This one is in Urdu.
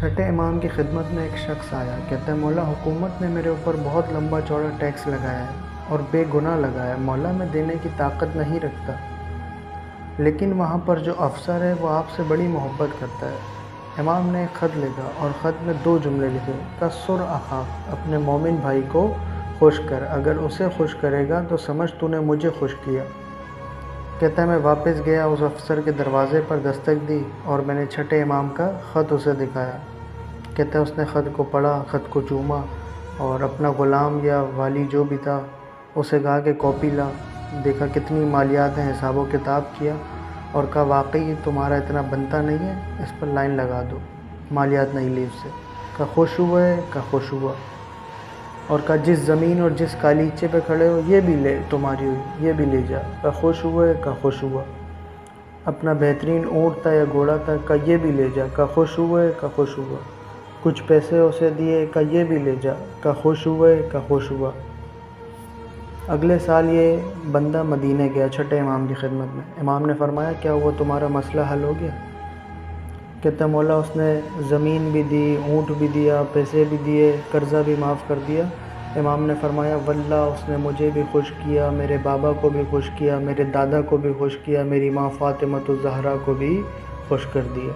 چھٹے امام کی خدمت میں ایک شخص آیا، کہتا ہے مولا حکومت نے میرے اوپر بہت لمبا چوڑا ٹیکس لگایا ہے اور بے گناہ لگایا ہے، مولا میں دینے کی طاقت نہیں رکھتا، لیکن وہاں پر جو افسر ہے وہ آپ سے بڑی محبت کرتا ہے۔ امام نے ایک خط لکھا اور خط میں 2 جملے لکھے، تسر اخاک، اپنے مومن بھائی کو خوش کر، اگر اسے خوش کرے گا تو سمجھ تو نے مجھے خوش کیا۔ کہتا ہے میں واپس گیا، اس افسر کے دروازے پر دستک دی اور میں نے چھٹے امام کا خط اسے دکھایا۔ کہتا ہے اس نے خط کو پڑھا، خط کو چوما اور اپنا غلام یا والی جو بھی تھا اسے کہا کہ کاپی لا، دیکھا کتنی مالیات ہیں، حساب و کتاب کیا اور کہا واقعی تمہارا اتنا بنتا نہیں ہے، اس پر لائن لگا دو، مالیات نہیں لی اس سے۔ کہا خوش ہوا ہے؟ کہا خوش ہوا، اور کہا جس زمین اور جس کالیچے پہ کھڑے ہو یہ بھی لے، تمہاری ہوئی، یہ بھی لے جا۔ کہا خوش ہوا ہے؟ کہا خوش ہوا۔ اپنا بہترین اونٹ تھا یا گھوڑا تھا، کہا یہ بھی لے جا۔ کہا خوش ہوا ہے؟ کہا خوش ہوا۔ کچھ پیسے اسے دیے، کہا یہ بھی لے جا۔ کہا خوش ہوا ہے؟ کہا خوش ہوا۔ اگلے سال یہ بندہ مدینہ گیا چھٹے امام کی خدمت میں۔ امام نے فرمایا کیا ہوا، تمہارا مسئلہ حل ہو گیا؟ کہتا مولا اس نے زمین بھی دی، اونٹ بھی دیا، پیسے بھی دیے، قرضہ بھی معاف کر دیا۔ امام نے فرمایا واللہ اس نے مجھے بھی خوش کیا، میرے بابا کو بھی خوش کیا، میرے دادا کو بھی خوش کیا، میری ماں فاطمۃ الزہرا کو بھی خوش کر دیا۔